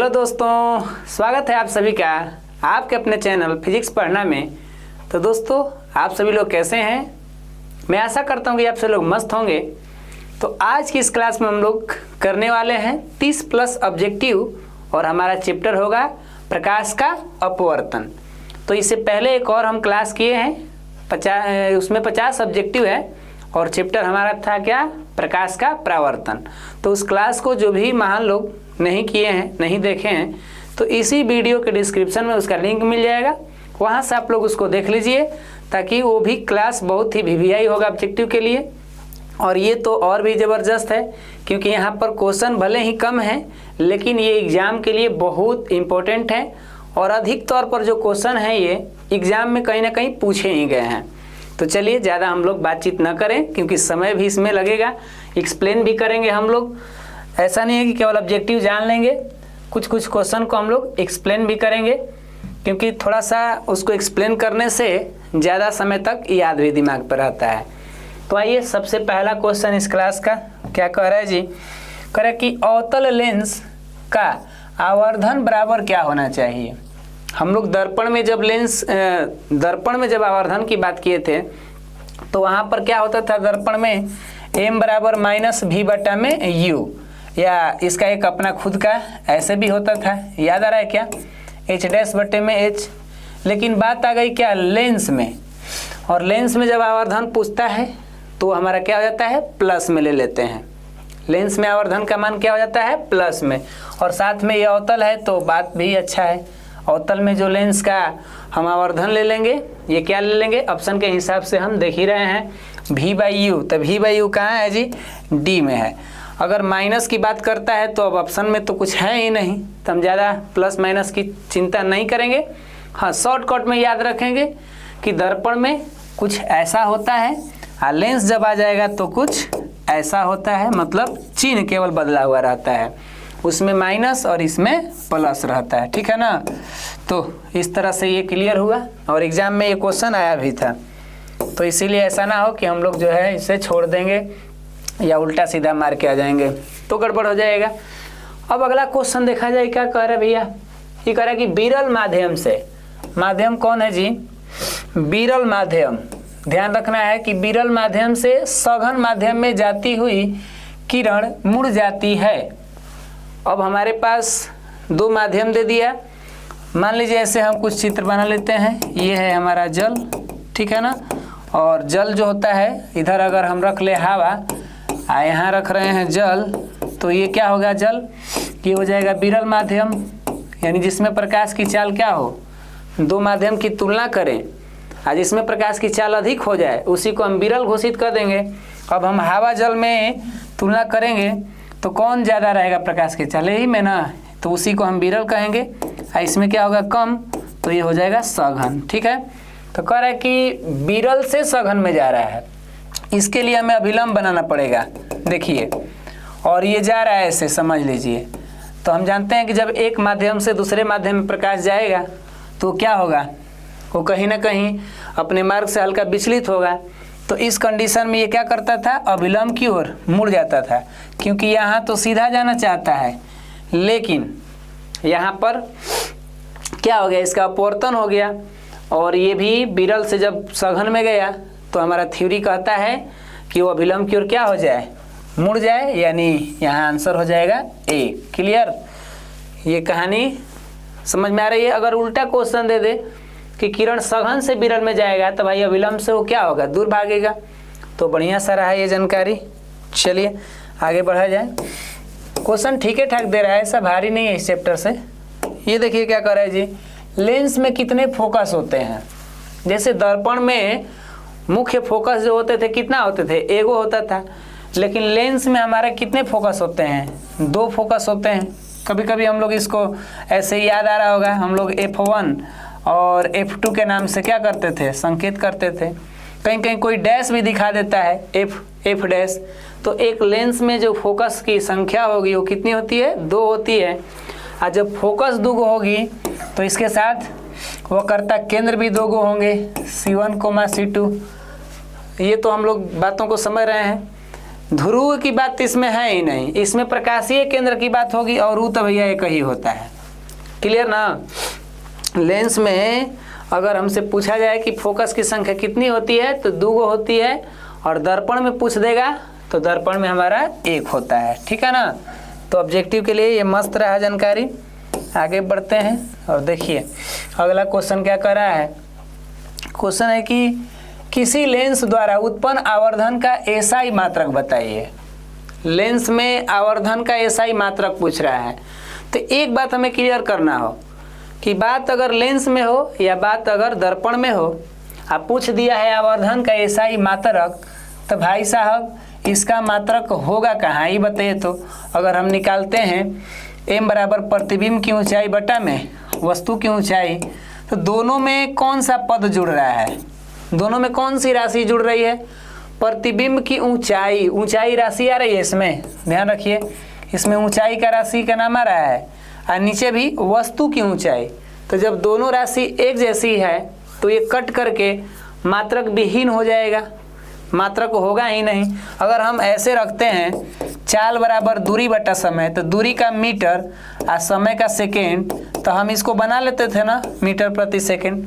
Hello दोस्तों, स्वागत है आप सभी का आपके अपने चैनल फिजिक्स पढ़ना में। तो दोस्तों, आप सभी लोग कैसे हैं? मैं आशा करता हूं कि आप सभी लोग मस्त होंगे। तो आज की इस क्लास में हम लोग करने वाले हैं 30 प्लस ऑब्जेक्टिव और हमारा चैप्टर होगा प्रकाश का अपवर्तन। तो इससे पहले एक और हम क्लास किए हैं, उसमें 50 ऑब्जेक्टिव है और चैप्टर हमारा था क्या, प्रकाश का परावर्तन। तो उस क्लास को जो भी महान लोग नहीं किए हैं, नहीं देखे हैं, तो इसी वीडियो के डिस्क्रिप्शन में उसका लिंक मिल जाएगा, वहाँ से आप लोग उसको देख लीजिए, ताकि वो भी क्लास बहुत ही वीवीआई होगा ऑब्जेक्टिव के लिए। और ये तो और भी ज़बरदस्त है, क्योंकि यहाँ पर क्वेश्चन भले ही कम हैं, लेकिन ये एग्ज़ाम के लिए बहुत इम्पोर्टेंट है और अधिक तौर पर जो क्वेश्चन हैं ये एग्ज़ाम में कहीं ना कहीं पूछे ही गए हैं। तो चलिए ज़्यादा हम लोग बातचीत न करें, क्योंकि समय भी इसमें लगेगा, एक्सप्लेन भी करेंगे हम लोग। ऐसा नहीं है कि केवल ऑब्जेक्टिव जान लेंगे, कुछ क्वेश्चन को हम लोग एक्सप्लेन भी करेंगे, क्योंकि थोड़ा सा उसको एक्सप्लेन करने से ज़्यादा समय तक याद भी दिमाग पर रहता है। तो आइए, सबसे पहला क्वेश्चन इस क्लास का क्या कह रहा है जी, कह रहा है कि अवतल लेंस का आवर्धन बराबर क्या होना चाहिए। हम लोग दर्पण में जब आवर्धन की बात किए थे, तो वहाँ पर क्या होता था, दर्पण में m बराबर माइनस भी बटा में u, या इसका एक अपना खुद का ऐसे भी होता था, याद आ रहा है क्या, h डैश बटे में h। लेकिन बात आ गई क्या, लेंस में, और लेंस में जब आवर्धन पूछता है तो हमारा क्या हो जाता है, प्लस में ले लेते हैं। लेंस में आवर्धन का मान क्या हो जाता है, प्लस में, और साथ में ये अवतल है तो बात भी अच्छा है। अवतल में जो लेंस का हम आवर्धन ले लेंगे, ये क्या ले लेंगे, ऑप्शन के हिसाब से हम देख ही रहे हैं, v बाई यू। तो v बाई यू कहाँ है जी, d में है। अगर माइनस की बात करता है तो अब ऑप्शन में तो कुछ है ही नहीं, तो हम ज़्यादा प्लस माइनस की चिंता नहीं करेंगे। हाँ, शॉर्टकट में याद रखेंगे कि दर्पण में कुछ ऐसा होता है और लेंस जब आ जाएगा तो कुछ ऐसा होता है, मतलब चिन्ह केवल बदला हुआ रहता है, उसमें माइनस और इसमें प्लस रहता है, ठीक है ना। तो इस तरह से ये क्लियर हुआ, और एग्जाम में ये क्वेश्चन आया भी था। तो इसीलिए ऐसा ना हो कि हम लोग जो है इसे छोड़ देंगे या उल्टा सीधा मार के आ जाएंगे, तो गड़बड़ हो जाएगा। अब अगला क्वेश्चन देखा जाए, क्या कह रहा है भैया, ये कह रहा है कि विरल माध्यम से, माध्यम कौन है जी, विरल माध्यम, ध्यान रखना है कि विरल माध्यम से सघन माध्यम में जाती हुई किरण मुड़ जाती है। अब हमारे पास दो माध्यम दे दिया, मान लीजिए ऐसे हम कुछ चित्र बना लेते हैं, ये है हमारा जल, ठीक है ना, और जल जो होता है, इधर अगर हम रख ले हवा, यहाँ रख रहे हैं जल, तो ये क्या होगा, जल, ये हो जाएगा विरल माध्यम, यानी जिसमें प्रकाश की चाल क्या हो, दो माध्यम की तुलना करें और जिसमें प्रकाश की चाल अधिक हो जाए उसी को हम विरल घोषित कर देंगे। अब हम हवा जल में तुलना करेंगे तो कौन ज़्यादा रहेगा प्रकाश की चाल, यही में ना, तो उसी को हम विरल कहेंगे। और इसमें क्या होगा, कम, तो ये हो जाएगा सघन, ठीक है। तो कह रहा है कि विरल से सघन में जा रहा है, इसके लिए हमें अभिलंब बनाना पड़ेगा, देखिए, और ये जा रहा है ऐसे, समझ लीजिए। तो हम जानते हैं कि जब एक माध्यम से दूसरे माध्यम में प्रकाश जाएगा तो क्या होगा, वो कहीं ना कहीं अपने मार्ग से हल्का विचलित होगा। तो इस कंडीशन में ये क्या करता था, अभिलंब की ओर मुड़ जाता था, क्योंकि यहाँ तो सीधा जाना चाहता है, लेकिन यहाँ पर क्या हो गया, इसका अपवर्तन हो गया, और ये भी विरल से जब सघन में गया तो हमारा थ्योरी कहता है कि वो अभिलंब की ओर क्या हो जाए, मुड़ जाए, यानी यहाँ आंसर हो जाएगा ए। क्लियर, ये कहानी समझ में आ रही है। अगर उल्टा क्वेश्चन दे दे कि किरण सघन से विरल में जाएगा, तो भाई अभिलंब से वो क्या होगा, दूर भागेगा। तो बढ़िया सा रहा ये जानकारी। चलिए आगे बढ़ा जाए। क्वेश्चन ठीक है ठाक दे रहा है, ऐसा भारी नहीं है इस चैप्टर से। ये देखिए क्या कर रहा है जी, लेंस में कितने फोकस होते हैं। जैसे दर्पण में मुख्य फोकस जो होते थे कितना होते थे, एगो होता था, लेकिन लेंस में हमारे कितने फोकस होते हैं, दो फोकस होते हैं। कभी कभी हम लोग इसको ऐसे ही याद आ रहा होगा, हम लोग F1 और F2 के नाम से क्या करते थे, संकेत करते थे। कहीं कहीं कोई डैश भी दिखा देता है, F डैश। तो एक लेंस में जो फोकस की संख्या होगी वो कितनी होती है, दो होती है। और जब फोकस दो होगी तो इसके साथ वक्रता केंद्र भी दो होंगे, C1, C2। ये तो हम लोग बातों को समझ रहे हैं। ध्रुव की बात इसमें है ही नहीं, इसमें प्रकाशीय केंद्र की बात होगी, और ऊ तो भैया एक ही होता है। क्लियर ना। लेंस में अगर हमसे पूछा जाए कि फोकस की संख्या कितनी होती है तो 2 होती है, और दर्पण में पूछ देगा तो दर्पण में हमारा 1 होता है, ठीक है ना। तो ऑब्जेक्टिव के लिए ये मस्त रहा जानकारी। आगे बढ़ते हैं और देखिए अगला क्वेश्चन क्या कर रहा है। क्वेश्चन है कि किसी लेंस द्वारा उत्पन्न आवर्धन का एसआई मात्रक बताइए। लेंस में आवर्धन का एसआई मात्रक पूछ रहा है। तो एक बात हमें क्लियर करना हो कि बात अगर लेंस में हो या बात अगर दर्पण में हो, आप पूछ दिया है आवर्धन का एसआई मात्रक, तो भाई साहब इसका मात्रक होगा कहाँ, ये बताइए। तो अगर हम निकालते हैं m बराबर प्रतिबिंब की ऊंचाई बटा में वस्तु की ऊंचाई, तो दोनों में कौन सा पद जुड़ रहा है, दोनों में कौन सी राशि जुड़ रही है। प्रतिबिंब की ऊंचाई, ऊंचाई राशि आ रही है इसमें, ध्यान रखिए इसमें ऊंचाई का राशि का नाम आ रहा है, और नीचे भी वस्तु की ऊंचाई। तो जब दोनों राशि एक जैसी है तो ये कट करके मात्रक विहीन हो जाएगा, मात्रक होगा ही नहीं। अगर हम ऐसे रखते हैं चाल बराबर दूरी बटा समय, तो दूरी का मीटर और समय का सेकेंड, तो हम इसको बना लेते थे ना मीटर प्रति सेकेंड।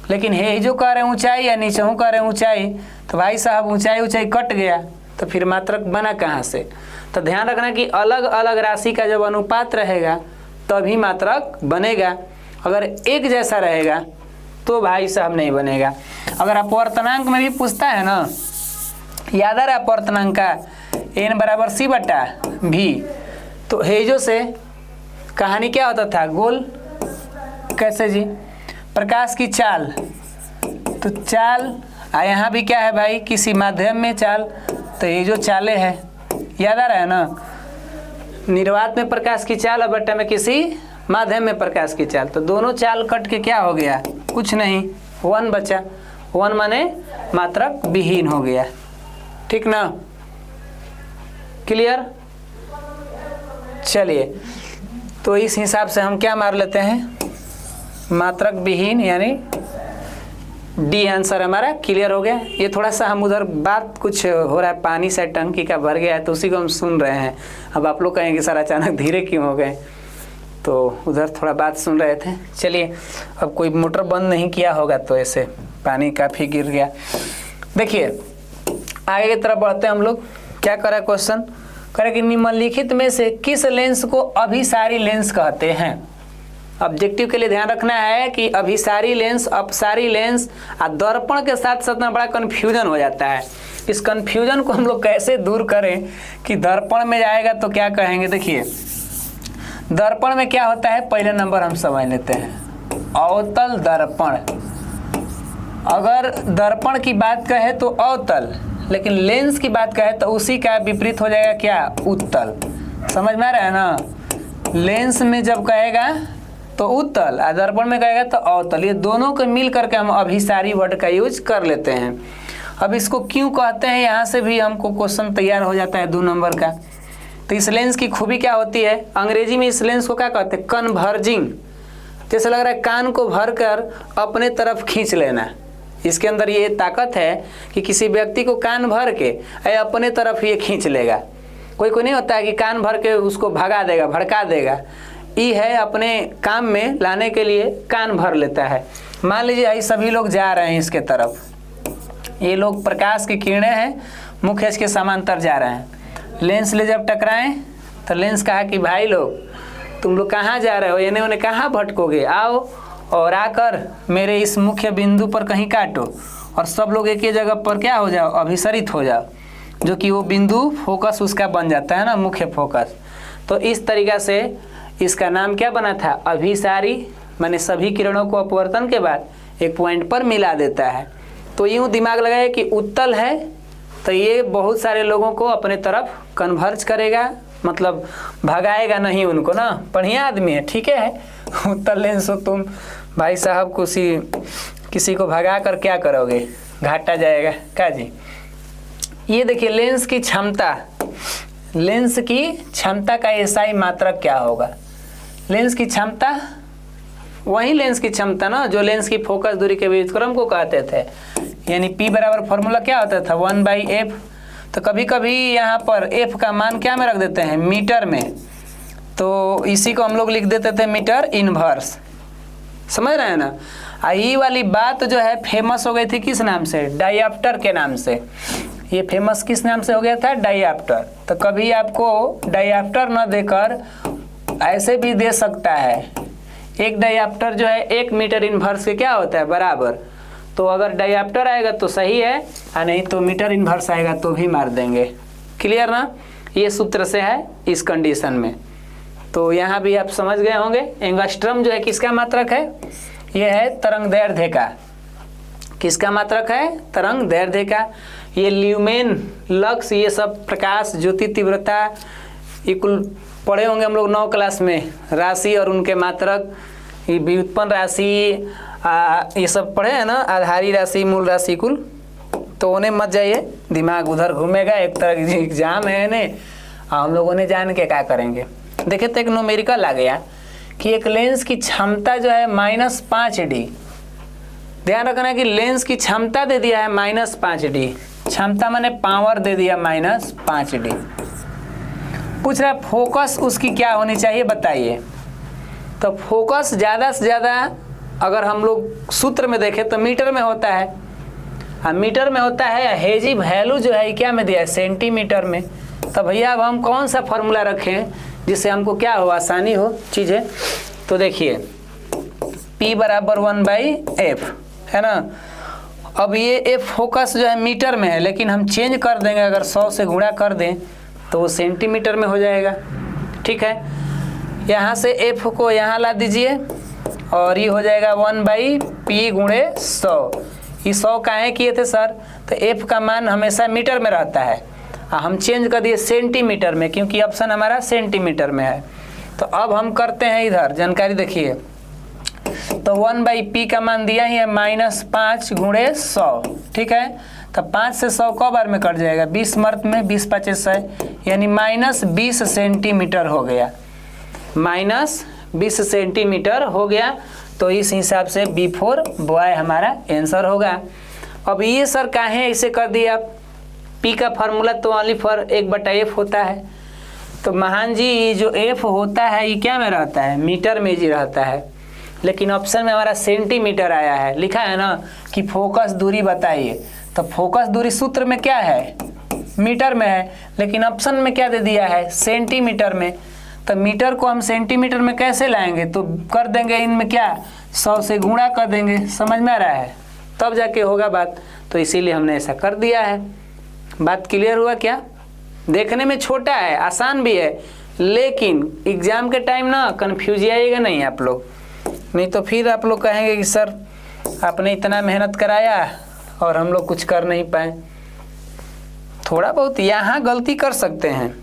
लेकिन हे जो कह रहे हैं ऊंचाई या नीचे हूँ कह रहे हैं ऊंचाई, तो भाई साहब ऊंचाई कट गया, तो फिर मात्रक बना कहाँ से। तो ध्यान रखना कि अलग अलग राशि का जब अनुपात रहेगा तभी मात्रक बनेगा। अगर एक जैसा रहेगा तो भाई साहब नहीं बनेगा। अगर अपवर्तनांक में भी पूछता है ना, याद आ रहा है अपवर्तनांक का n बराबर c बटा भी, तो हेजो से कहानी क्या होता था, गोल। कैसे जी, प्रकाश की चाल, तो चाल यहाँ भी क्या है भाई, किसी माध्यम में चाल, तो ये जो चालें है याद आ रहा है ना। निर्वात में प्रकाश की चाल और बट्टा में किसी माध्यम में प्रकाश की चाल, तो दोनों चाल कट के क्या हो गया, कुछ नहीं, 1 बचा। 1 माने मात्रक विहीन हो गया, ठीक ना, क्लियर। चलिए तो इस हिसाब से हम क्या मार लेते हैं, मात्रक विहीन यानी डी आंसर हमारा क्लियर हो गया। ये थोड़ा सा हम उधर बात कुछ हो रहा है, पानी से टंकी का भर गया है तो उसी को हम सुन रहे हैं। अब आप लोग कहेंगे सर अचानक धीरे क्यों हो गए, तो उधर थोड़ा बात सुन रहे थे। चलिए अब कोई मोटर बंद नहीं किया होगा तो ऐसे पानी काफ़ी गिर गया। देखिए आगे की तरफ बढ़ते हैं हम लोग। क्या करा क्वेश्चन, करे कि निम्नलिखित में से किस लेंस को अभिसारी लेंस कहते हैं। ऑब्जेक्टिव के लिए ध्यान रखना है कि अभिसारी लेंस, अपसारी लेंस और दर्पण के साथ साथ में बड़ा कन्फ्यूजन हो जाता है। इस कन्फ्यूजन को हम लोग कैसे दूर करें कि दर्पण में जाएगा तो क्या कहेंगे। देखिए दर्पण में क्या होता है, पहले नंबर हम समझ लेते हैं, अवतल दर्पण। अगर दर्पण की बात कहे तो अवतल, लेकिन लेंस की बात कहे तो उसी का विपरीत हो जाएगा क्या, उत्तल। समझ में आ रहा है ना। लेंस में जब कहेगा तो उत्तल और दर्पण में कहेगा तो अवतल, ये दोनों को मिल करके हम अभिसारी वर्ड का यूज कर लेते हैं। अब इसको क्यों कहते हैं, यहाँ से भी हमको क्वेश्चन तैयार हो जाता है 2 नंबर का। तो इस लेंस की खूबी क्या होती है, अंग्रेजी में इस लेंस को क्या कहते हैं, कन्वर्जिंग। जैसे लग रहा है कान को भर कर अपने तरफ खींच लेना। इसके अंदर ये ताकत है कि किसी व्यक्ति को कान भर के अपने तरफ ये खींच लेगा। कोई नहीं होता है कि कान भर के उसको भगा देगा, भड़का देगा। ये है अपने काम में लाने के लिए कान भर लेता है। मान लीजिए ये सभी लोग जा रहे हैं इसके तरफ, ये लोग प्रकाश की किरणें हैं, मुख्य इसके समांतर जा रहे हैं। लेंस ले जब टकराएं तो लेंस कहा कि भाई लोग तुम लोग कहाँ जा रहे हो, इन्हें उन्हें कहाँ भटकोगे, आओ और आकर मेरे इस मुख्य बिंदु पर कहीं काटो, और सब लोग एक ही जगह पर क्या हो जाओ, अभिसरित हो जाओ, जो कि वो बिंदु फोकस उसका बन जाता है ना, मुख्य फोकस। तो इस तरीक़ा से इसका नाम क्या बना था, अभिसारी, माने सभी किरणों को अपवर्तन के बाद एक पॉइंट पर मिला देता है। तो यूँ दिमाग लगाए कि उत्तल है तो ये बहुत सारे लोगों को अपने तरफ कन्वर्ज करेगा, मतलब भगाएगा नहीं उनको ना, बढ़िया आदमी है, ठीक है। उत्तल लेंस हो तुम भाई साहब, किसी को भगा कर क्या करोगे, घाटा जाएगा क्या जी। ये देखिए लेंस की क्षमता, लेंस की क्षमता का एसआई मात्रक क्या होगा। लेंस की क्षमता वही लेंस की क्षमता ना जो लेंस की फोकस दूरी के व्युत्क्रम को कहते थे, यानी P बराबर फॉर्मूला क्या होता था, 1/f। तो कभी कभी यहाँ पर f का मान क्या में रख देते हैं, मीटर में, तो इसी को हम लोग लिख देते थे मीटर इनवर्स। समझ रहे हैं ना। ये वाली बात जो है फेमस हो गई थी किस नाम से, डायप्टर के नाम से। ये फेमस किस नाम से हो गया था, डायप्टर। तो कभी आपको डायप्टर न देकर ऐसे भी दे सकता है, एक डायप्टर जो है 1 मीटर इनवर्स के क्या होता है, बराबर। तो अगर डायप्टर आएगा तो सही है, और नहीं तो मीटर इनवर्स आएगा तो भी मार देंगे। क्लियर ना। ये सूत्र से है इस कंडीशन में। तो यहाँ भी आप समझ गए होंगे। एंगस्ट्रम जो है किसका मात्रक है, ये है तरंग दैर्ध्य का। किसका मात्रक है, तरंग दैर्ध्य का। ये ल्यूमेन, लक्स, ये सब प्रकाश, ज्योति तीव्रता, ये कुल पढ़े होंगे हम लोग 9 क्लास में। राशि और उनके मात्रक, ये व्युत्पन्न राशि, ये सब पढ़े हैं ना, आधारी राशि, मूल राशि कुल। तो उन्हें मत जाइए, दिमाग उधर घूमेगा। एक तरह की एग्जाम है ने, हम लोगों ने जान के क्या करेंगे। देखिए तो एक न्यूमेरिकल आ गया कि एक लेंस की क्षमता जो है -5D। ध्यान रखना कि लेंस की क्षमता दे दिया है -5D। क्षमता मैंने पावर दे दिया -5D। पूछ रहा है फोकस उसकी क्या होनी चाहिए बताइए। तो फोकस ज़्यादा से ज़्यादा अगर हम लोग सूत्र में देखें तो मीटर में होता है। मीटर में होता है। हेजी वैल्यू जो है क्या में दिया है, सेंटीमीटर में। तो भैया अब हम कौन सा फॉर्मूला रखें जिससे हमको क्या हो, आसानी हो चीज़ें। तो देखिए P = 1/f है ना। अब ये f फोकस जो है मीटर में है, लेकिन हम चेंज कर देंगे, अगर 100 से गुणा कर दें तो वो सेंटीमीटर में हो जाएगा। ठीक है, यहाँ से f को यहाँ ला दीजिए और ये हो जाएगा 1/p × 100। ये 100 काहे किए थे सर, तो f का मान हमेशा मीटर में रहता है, हम चेंज कर दिए सेंटीमीटर में, क्योंकि ऑप्शन हमारा सेंटीमीटर में है। तो अब हम करते हैं इधर जानकारी देखिए। तो 1/p का मान दिया ही है -5 × 100। ठीक है, तो 5 से 100 कौ बार में कट जाएगा, 20 मर्त में, 20 × 5 = 100, यानी -20 सेंटीमीटर हो गया। -20 सेंटीमीटर हो गया। तो इस हिसाब से B4 बॉय हमारा आंसर होगा। अब ये सर काहे ऐसे कर दिया आप, P का फार्मूला तो ओनली फॉर 1/f होता है। तो महान जी ये जो f होता है ये क्या में रहता है, मीटर में जी रहता है, लेकिन ऑप्शन में हमारा सेंटीमीटर आया है। लिखा है ना कि फोकस दूरी बताइए, तो फोकस दूरी सूत्र में क्या है, मीटर में है, लेकिन ऑप्शन में क्या दे दिया है, सेंटीमीटर में। तो मीटर को हम सेंटीमीटर में कैसे लाएंगे, तो कर देंगे इनमें क्या, 100 से गुणा कर देंगे। समझ में आ रहा है, तब जाके होगा बात। तो इसीलिए हमने ऐसा कर दिया है। बात क्लियर हुआ क्या। देखने में छोटा है, आसान भी है, लेकिन एग्जाम के टाइम ना कन्फ्यूज आइएगा नहीं आप लोग, नहीं तो फिर आप लोग कहेंगे कि सर आपने इतना मेहनत कराया और हम लोग कुछ कर नहीं पाए। थोड़ा बहुत यहाँ गलती कर सकते हैं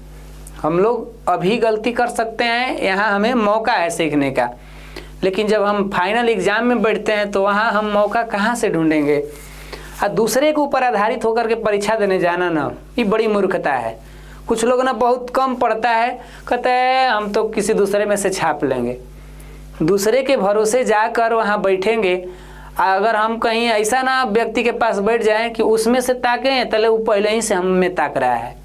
हम लोग, अभी गलती कर सकते हैं, यहाँ हमें मौका है सीखने का। लेकिन जब हम फाइनल एग्जाम में बैठते हैं तो वहाँ हम मौका कहाँ से ढूंढेंगे। और दूसरे के ऊपर आधारित होकर के परीक्षा देने जाना ना, ये बड़ी मूर्खता है। कुछ लोग ना बहुत कम पढ़ता है, कहते हैं हम तो किसी दूसरे में से छाप लेंगे। दूसरे के भरोसे जाकर वहाँ बैठेंगे, अगर हम कहीं ऐसा ना व्यक्ति के पास बैठ जाएं कि उसमें से ताकें, तले वो पहले ही से हम में ताक रहा है।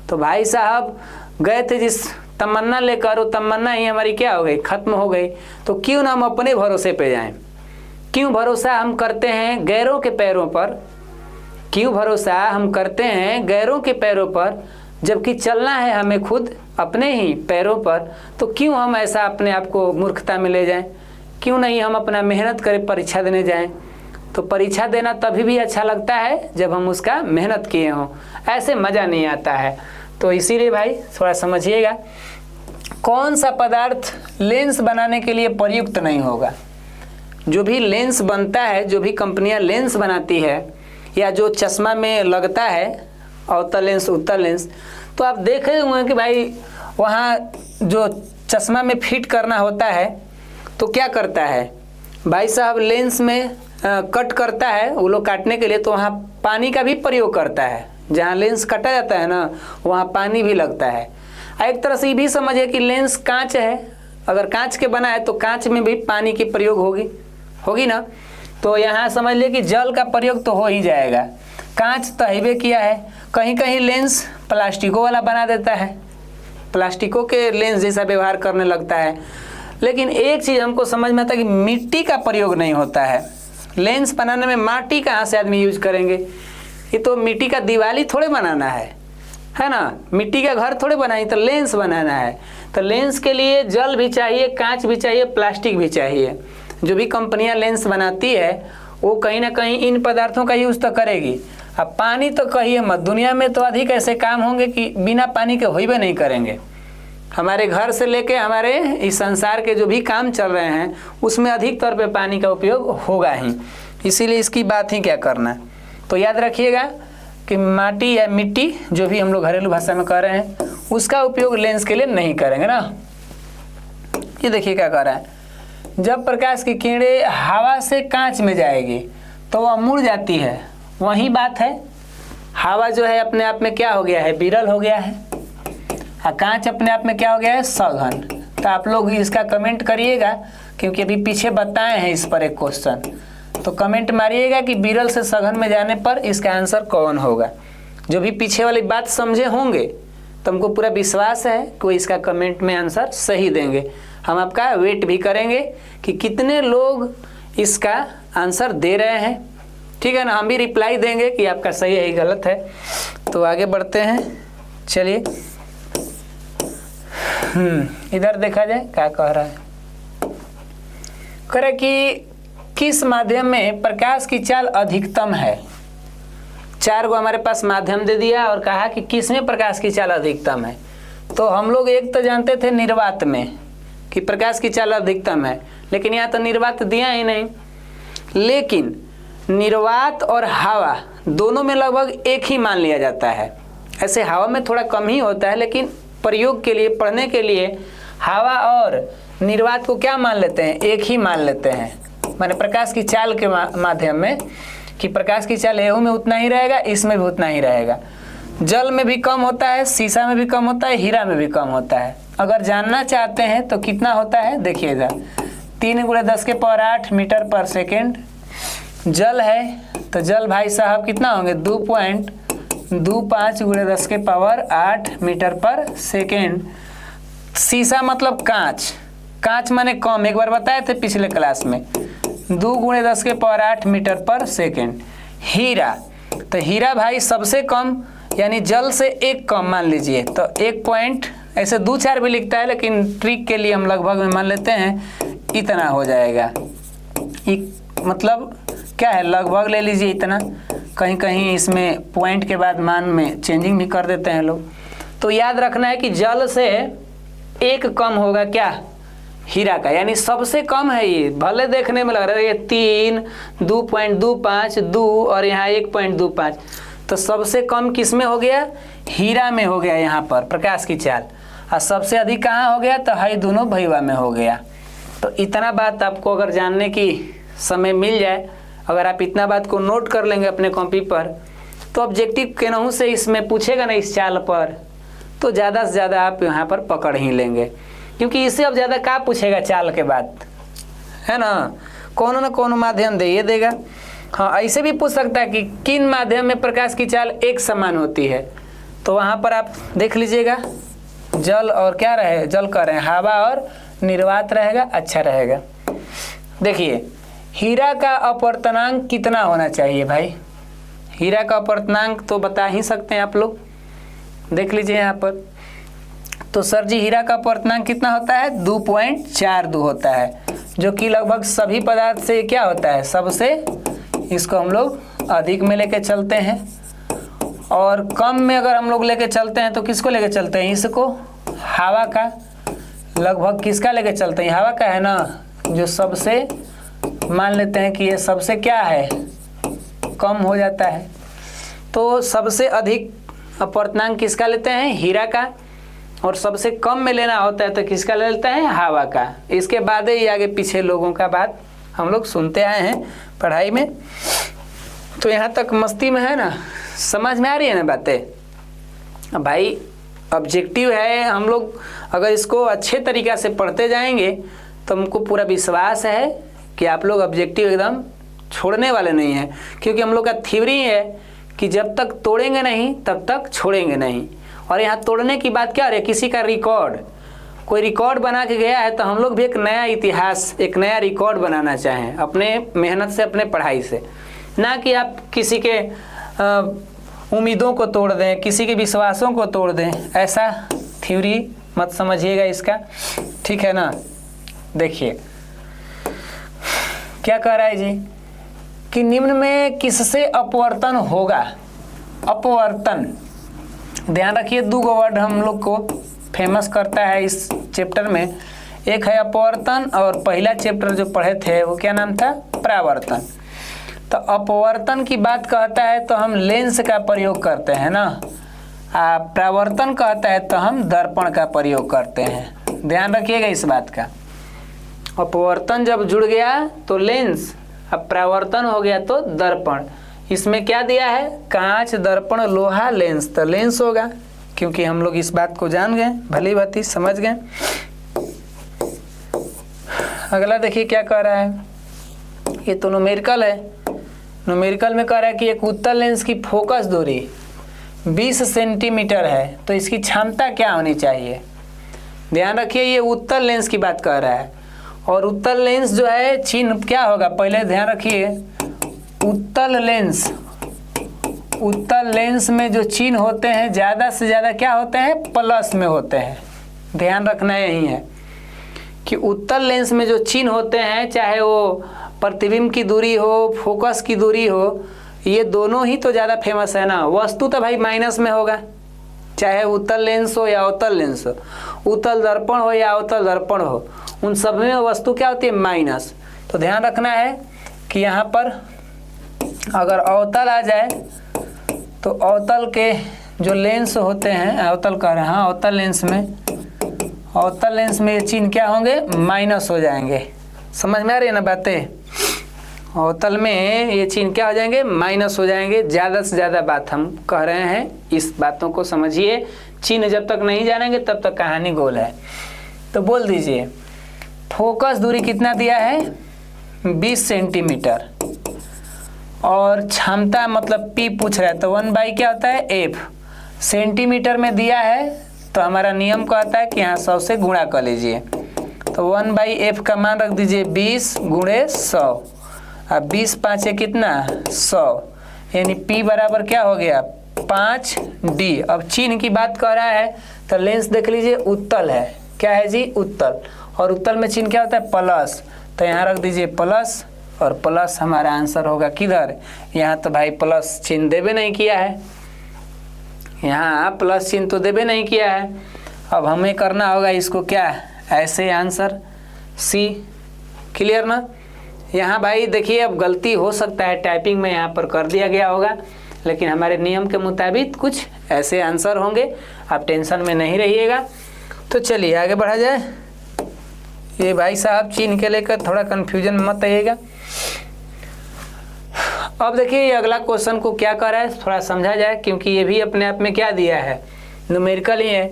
तो भाई साहब गए थे जिस तमन्ना लेकर, वो तमन्ना ही हमारी क्या हो गई, खत्म हो गई। तो क्यों ना हम अपने भरोसे पे जाएं। क्यों भरोसा हम करते हैं गैरों के पैरों पर, क्यों भरोसा हम करते हैं गैरों के पैरों पर, जबकि चलना है हमें खुद अपने ही पैरों पर। तो क्यों हम ऐसा अपने आप को मूर्खता में ले जाएं। क्यों नहीं हम अपना मेहनत करें, परीक्षा देने जाएं। तो परीक्षा देना तभी भी अच्छा लगता है जब हम उसका मेहनत किए हों, ऐसे मज़ा नहीं आता है। तो इसीलिए भाई थोड़ा समझिएगा, कौन सा पदार्थ लेंस बनाने के लिए प्रयुक्त नहीं होगा। जो भी लेंस बनता है, जो भी कंपनियां लेंस बनाती है, या जो चश्मा में लगता है अवतल लेंस उत्तल लेंस, तो आप देखे हुए कि भाई वहाँ जो चश्मा में फिट करना होता है तो क्या करता है भाई साहब, लेंस में कट करता है वो लोग काटने के लिए, तो वहाँ पानी का भी प्रयोग करता है। जहाँ लेंस काटा जाता है ना वहाँ पानी भी लगता है। एक तरह से ये भी समझिए कि लेंस कांच है, अगर कांच के बना है तो कांच में भी पानी की प्रयोग होगी ना। तो यहाँ समझ लिए कि जल का प्रयोग तो हो ही जाएगा। कांच तो हैबे किया है, कहीं कहीं लेंस प्लास्टिकों वाला बना देता है, प्लास्टिकों के लेंस जैसा व्यवहार करने लगता है। लेकिन एक चीज़ हमको समझ में आता है कि मिट्टी का प्रयोग नहीं होता है। लेंस बनाने में माटी कहाँ से आदमी यूज करेंगे? ये तो मिट्टी का दिवाली थोड़े बनाना है ना, मिट्टी का घर थोड़े बनाए, तो लेंस बनाना है। तो लेंस के लिए जल भी चाहिए, कांच भी चाहिए, प्लास्टिक भी चाहिए। जो भी कंपनियां लेंस बनाती है वो कहीं ना कहीं इन पदार्थों का यूज़ तो करेगी। अब पानी तो कहिए मत, दुनिया में तो अधिक ऐसे काम होंगे कि बिना पानी के होइबे नहीं करेंगे। हमारे घर से लेके हमारे इस संसार के जो भी काम चल रहे हैं उसमें अधिक तौर पे पानी का उपयोग होगा ही, इसीलिए इसकी बात ही क्या करना। तो याद रखिएगा कि माटी या मिट्टी जो भी हम लोग घरेलू भाषा में कह रहे हैं उसका उपयोग लेंस के लिए नहीं करेंगे ना। ये देखिए क्या कह रहा है, जब प्रकाश की किरणें हवा से कांच में जाएगी तो वह मुड़ जाती है। वही बात है, हवा जो है अपने आप में क्या हो गया है, विरल हो गया है, और कांच अपने आप में क्या हो गया है, सघन। तो आप लोग इसका कमेंट करिएगा, क्योंकि अभी पीछे बताए हैं इस पर एक क्वेश्चन, तो कमेंट मारिएगा कि विरल से सघन में जाने पर इसका आंसर कौन होगा। जो भी पीछे वाली बात समझे होंगे तो हमको पूरा विश्वास है कि वो इसका कमेंट में आंसर सही देंगे। हम आपका वेट भी करेंगे कि कितने लोग इसका आंसर दे रहे हैं, ठीक है ना। हम भी रिप्लाई देंगे कि आपका सही है गलत है। तो आगे बढ़ते हैं, चलिए इधर देखा जाए क्या कह रहा है। कह रहे कि किस माध्यम में प्रकाश की चाल अधिकतम है। 4 गो हमारे पास माध्यम दे दिया और कहा कि किस में प्रकाश की चाल अधिकतम है। तो हम लोग एक तो जानते थे निर्वात में कि प्रकाश की चाल अधिकतम है, लेकिन यहाँ तो निर्वात दिया ही नहीं। लेकिन निर्वात और हवा दोनों में लगभग एक ही मान लिया जाता है। ऐसे हवा में थोड़ा कम ही होता है, लेकिन प्रयोग के लिए, पढ़ने के लिए हवा और निर्वात को क्या मान लेते हैं, एक ही मान लेते हैं। माने प्रकाश की चाल के माध्यम में कि प्रकाश की चाल एहू में उतना ही रहेगा, इसमें भी उतना ही रहेगा। जल में भी कम होता है, शीशा में भी कम होता है, हीरा में भी कम होता है। अगर जानना चाहते हैं तो कितना होता है देखिएगा, 3 × 10⁸ मीटर पर सेकेंड जल है। तो जल भाई साहब कितना होंगे, 2.25 × 10⁸ मीटर पर सेकेंड। शीशा मतलब कांच, कांच माने कम, एक बार बताए थे पिछले क्लास में, 2 × 10⁸ मीटर पर सेकेंड। हीरा, तो हीरा भाई सबसे कम, यानी जल से एक कम मान लीजिए, तो 1 पॉइंट, ऐसे 2-4 भी लिखता है, लेकिन ट्रिक के लिए हम लगभग में मान लेते हैं इतना हो जाएगा। मतलब क्या है, लगभग ले लीजिए इतना, कहीं कहीं इसमें पॉइंट के बाद मान में चेंजिंग भी कर देते हैं लोग। तो याद रखना है कि जल से एक कम होगा क्या, हीरा का, यानी सबसे कम है ये। भले देखने में लग रहा है ये 3, 2.25, 2 और यहाँ 1.25, तो सबसे कम किस में हो गया, हीरा में हो गया यहाँ पर प्रकाश की चाल। और सबसे अधिक कहाँ हो गया, तो हाई दोनों भैया में हो गया। तो इतना बात आपको अगर जानने की समय मिल जाए, अगर आप इतना बात को नोट कर लेंगे अपने कॉपी पर, तो ऑब्जेक्टिव केनहू से इसमें पूछेगा ना इस चाल पर, तो ज़्यादा से ज़्यादा आप यहाँ पर पकड़ ही लेंगे। क्योंकि इससे अब ज़्यादा क्या पूछेगा चाल के बाद, है ना, कौन ना कौन माध्यम दे ये देगा। हाँ, ऐसे भी पूछ सकता है कि किन माध्यम में प्रकाश की चाल एक समान होती है। तो वहाँ पर आप देख लीजिएगा, जल और क्या रहे, जल कर रहे हैं, हवा और निर्वात रहेगा, अच्छा रहेगा। देखिए हीरा का अपवर्तनांक कितना होना चाहिए भाई, हीरा का अपवर्तनांक तो बता ही सकते हैं आप लोग, देख लीजिए यहाँ पर। तो सर जी हीरा का अपवर्तनांक कितना होता है, 2.42 होता है, जो कि लगभग सभी पदार्थ से क्या होता है, सबसे इसको हम लोग अधिक में लेके चलते हैं। और कम में अगर हम लोग लेके चलते हैं तो किसको लेके चलते हैं, इसको, हवा का। लगभग किसका लेके चलते हैं, हवा का है ना, जो सबसे मान लेते हैं कि ये सबसे क्या है, कम हो जाता है। तो सबसे अधिक अपवर्तनांक किसका लेते हैं, हीरा का, और सबसे कम में लेना होता है तो किसका ले लेते हैं, हवा का। इसके बाद ही आगे पीछे लोगों का बात हम लोग सुनते आए हैं पढ़ाई में। तो यहाँ तक मस्ती में है ना, समझ में आ रही है ना बातें। भाई ऑब्जेक्टिव है, हम लोग अगर इसको अच्छे तरीक़ा से पढ़ते जाएंगे तो हमको पूरा विश्वास है कि आप लोग ऑब्जेक्टिव एकदम छोड़ने वाले नहीं हैं। क्योंकि हम लोग का थ्योरी है कि जब तक तोड़ेंगे नहीं तब तक छोड़ेंगे नहीं। और यहाँ तोड़ने की बात क्या हो रही है, किसी का रिकॉर्ड, कोई रिकॉर्ड बना के गया है, तो हम लोग भी एक नया इतिहास, एक नया रिकॉर्ड बनाना चाहें अपने मेहनत से, अपने पढ़ाई से, ना कि आप किसी के उम्मीदों को तोड़ दें, किसी के विश्वासों को तोड़ दें। ऐसा थ्योरी मत समझिएगा इसका, ठीक है ना। देखिए क्या कह रहा है जी कि निम्न में किससे अपवर्तन होगा। अपवर्तन, ध्यान रखिए, दो वर्ड हम लोग को फेमस करता है इस चैप्टर में, एक है अपवर्तन और पहला चैप्टर जो पढ़े थे वो क्या नाम था, परावर्तन। तो अपवर्तन की बात कहता है तो हम लेंस का प्रयोग करते हैं ना, परावर्तन कहता है तो हम दर्पण का प्रयोग करते हैं। ध्यान रखिएगा इस बात का। अपवर्तन जब जुड़ गया तो लेंस, अब परावर्तन हो गया तो दर्पण। इसमें क्या दिया है, कांच, दर्पण, लोहा, लेंस, तो लेंस होगा, क्योंकि हम लोग इस बात को जान गए, भली भांति समझ गए। अगला देखिए क्या कह रहा है, ये तो न्यूमेरिकल है। न्यूमेरिकल में कह रहा है कि एक उत्तल लेंस की फोकस दूरी 20 सेंटीमीटर है, तो इसकी क्षमता क्या होनी चाहिए। ध्यान रखिए, ये उत्तल लेंस की बात कर रहा है, और उत्तल लेंस जो है चिन्ह क्या होगा, पहले ध्यान रखिए, उत्तल लेंस, उत्तल लेंस में जो चिन्ह होते हैं ज़्यादा से ज़्यादा क्या होते हैं, प्लस में होते हैं। ध्यान रखना यही है कि उत्तल लेंस में जो चिन्ह होते हैं, चाहे वो प्रतिबिंब की दूरी हो, फोकस की दूरी हो, ये दोनों ही तो ज़्यादा फेमस है ना। वस्तु तो भाई माइनस में होगा, चाहे उत्तल लेंस हो या अवतल लेंस हो, उत्तल दर्पण हो या अवतल दर्पण हो, उन सब में वस्तु क्या होती है, माइनस। तो ध्यान रखना है कि यहाँ पर अगर अवतल आ जाए तो अवतल के जो लेंस होते हैं, अवतल कह रहे हैं, हाँ अवतल लेंस में, अवतल लेंस में ये चिन्ह क्या होंगे, माइनस हो जाएंगे। समझ में आ रही है ना बातें, अवतल में ये चिन्ह क्या हो जाएंगे, माइनस हो जाएंगे। ज़्यादा से ज़्यादा बात हम कह रहे हैं, इस बातों को समझिए। चिन्ह जब तक नहीं जानेंगे तब तक कहानी गोल है। तो बोल दीजिए फोकस दूरी कितना दिया है, 20 सेंटीमीटर, और क्षमता मतलब P पूछ रहा है, तो 1 क्या होता है, F। सेंटीमीटर में दिया है तो हमारा नियम कहता है कि यहाँ 100 से गुणा कर लीजिए, तो 1/F का मान रख दीजिए 20 गुणे 100, अब 20 5 कितना, 100, यानी P बराबर क्या हो गया, 5D। अब चिन्ह की बात कर रहा है तो लेंस देख लीजिए, उत्तल है, क्या है जी, उत्तल, और उत्तल में चिन्ह क्या होता है, प्लस, तो यहाँ रख दीजिए प्लस, और प्लस हमारा आंसर होगा किधर, यहाँ तो भाई प्लस चिन्ह देवे नहीं किया है, यहाँ प्लस चिन्ह तो देवे नहीं किया है। अब हमें करना होगा इसको क्या, ऐसे आंसर सी। क्लियर ना। यहाँ भाई देखिए, अब गलती हो सकता है टाइपिंग में, यहाँ पर कर दिया गया होगा, लेकिन हमारे नियम के मुताबिक कुछ ऐसे आंसर होंगे, आप टेंशन में नहीं रहिएगा। तो चलिए आगे बढ़ा जाए। ये भाई साहब चिन्ह के लेकर थोड़ा कन्फ्यूजन मत आइएगा। अब देखिए ये अगला क्वेश्चन को क्या कर रहा है, थोड़ा समझा जाए, क्योंकि ये भी अपने आप में क्या दिया है, न्यूमेरिकल ही है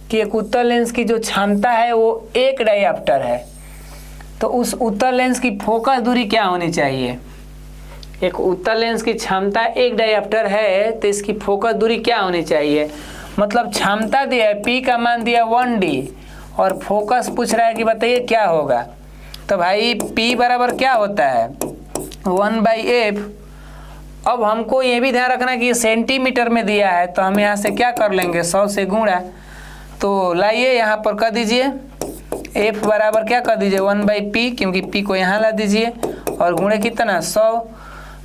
कि एक उत्तल लेंस की जो क्षमता है वो 1 डायऑप्टर है, तो उस उत्तल लेंस की फोकस दूरी क्या होनी चाहिए। एक उत्तल लेंस की क्षमता 1 डायऑप्टर है तो इसकी फोकस दूरी क्या होनी चाहिए, मतलब क्षमता दिया है, P का मान दिया 1D, और फोकस पूछ रहा है कि बताइए क्या होगा। तो भाई P बराबर क्या होता है, 1/F। अब हमको ये भी ध्यान रखना कि ये सेंटीमीटर में दिया है, तो हम यहाँ से क्या कर लेंगे, 100 से गुणा। तो लाइए यहाँ पर कर दीजिए, F बराबर क्या कर दीजिए, 1/P, क्योंकि P को यहाँ ला दीजिए, और गुणे कितना, 100।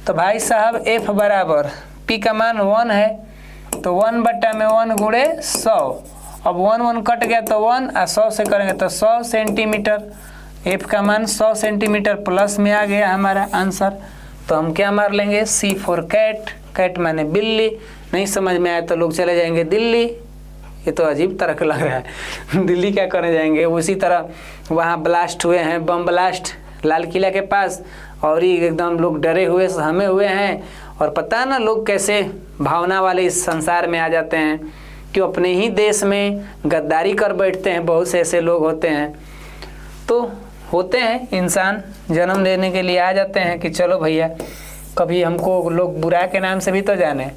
तो भाई साहब F बराबर, P का मान 1 है, तो 1/1 गुणे 100। अब 1 कट गया तो 1, और 100 से करेंगे तो 100 सेंटीमीटर। F का मान 100 सेंटीमीटर प्लस में आ गया हमारा आंसर। तो हम क्या मार लेंगे, C फॉर कैट, कैट माने बिल्ली। नहीं समझ में आया तो लोग चले जाएंगे दिल्ली, ये तो अजीब तरह का लग रहा है दिल्ली क्या करने जाएंगे। उसी तरह वहाँ ब्लास्ट हुए हैं, बम ब्लास्ट लाल किला के पास, और ये एकदम लोग डरे हुए सहमे हुए हैं, और पता ना लोग कैसे भावना वाले इस संसार में आ जाते हैं, क्यों अपने ही देश में गद्दारी कर बैठते हैं। बहुत से ऐसे लोग होते हैं, तो होते हैं इंसान जन्म लेने के लिए आ जाते हैं कि चलो भैया कभी हमको लोग बुरा के नाम से भी तो जाने,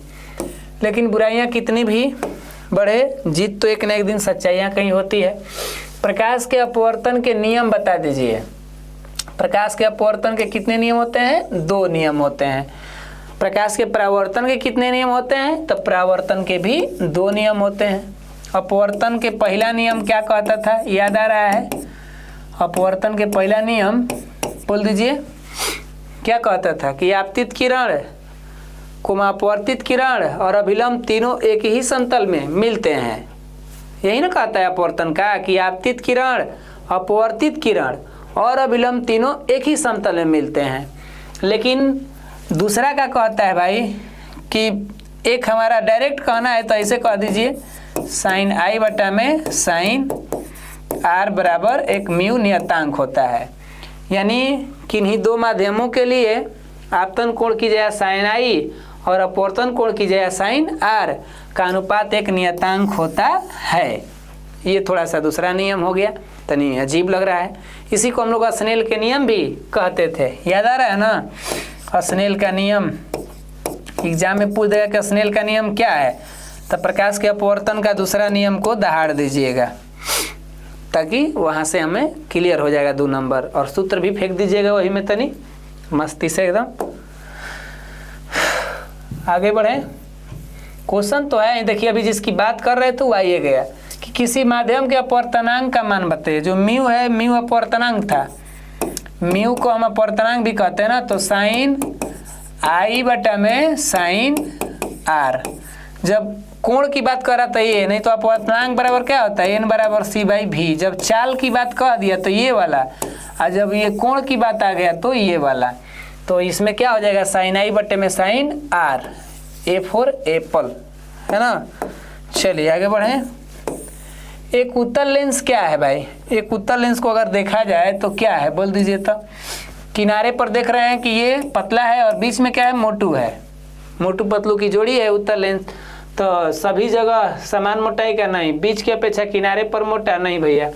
लेकिन बुराइयां कितनी भी बढ़े, जीत तो एक न एक दिन सच्चाइयाँ कहीं होती है। प्रकाश के अपवर्तन के नियम बता दीजिए। प्रकाश के अपवर्तन के कितने नियम होते हैं? 2 नियम होते हैं। प्रकाश के परावर्तन के कितने नियम होते हैं? तो परावर्तन के भी 2 नियम होते हैं। अपवर्तन के पहला नियम क्या कहता था, याद आ रहा है? अपवर्तन के पहला नियम बोल दीजिए, क्या कहता था कि आपतित किरण, अपवर्तित किरण और अभिलंब तीनों एक ही समतल में मिलते हैं। यही ना कहता है अपवर्तन का कि आपतित किरण, अपवर्तित किरण और अभिलंब तीनों एक ही समतल में मिलते हैं। लेकिन दूसरा क्या कहता है भाई कि एक हमारा डायरेक्ट कहना है तो ऐसे कह दीजिए साइन आई बटा में साइन आर बराबर एक म्यू नियतांक होता है। यानी किन्हीं 2 माध्यमों के लिए आपतन कोण की जगह साइन आई और अपवर्तन कोण की जगह साइन आर का अनुपात एक नियतांक होता है। ये थोड़ा सा दूसरा नियम हो गया, तनी अजीब लग रहा है। इसी को हम लोग स्नेल के नियम भी कहते थे, याद आ रहा है ना? स्नेल का नियम एग्जाम में पूछ देगा कि स्नेल का नियम क्या है, तो प्रकाश के अपवर्तन का दूसरा नियम को दहाड़ दीजिएगा ताकि वहाँ से हमें क्लियर हो जाएगा 2 नंबर, और सूत्र भी फेंक दीजिएगा वही में तनी मस्ती से एकदम। आगे बढ़े, क्वेश्चन तो है, देखिए अभी जिसकी बात कर रहे थे वो आइए गया कि किसी माध्यम के अपवर्तनांक का मान बताइए। जो म्यू है, म्यू अपवर्तनांक था, म्यू को हम अपवर्तनांक भी कहते हैं ना, तो साइन आई बटा में साइन आर। जब कोण की बात कर रहा था ये, नहीं तो अपवर्तनांक बराबर क्या होता है, एन बराबर सी बाई भी। जब चाल की बात कह दिया तो ये वाला, और जब ये कोण की बात आ गया तो ये वाला। तो इसमें क्या हो जाएगा, साइन आई बटे में sine R, A for apple, है ना। चलिए आगे बढ़े। एक उत्तल लेंस क्या है भाई? एक उत्तल लेंस को अगर देखा जाए तो क्या है, बोल दीजिए तो। किनारे पर देख रहे हैं कि ये पतला है और बीच में क्या है, मोटू है। मोटू पतलू की जोड़ी है उत्तल लेंस। तो सभी जगह समान मोटाई का नहीं, बीच की अपेक्षा किनारे पर मोटा नहीं भैया,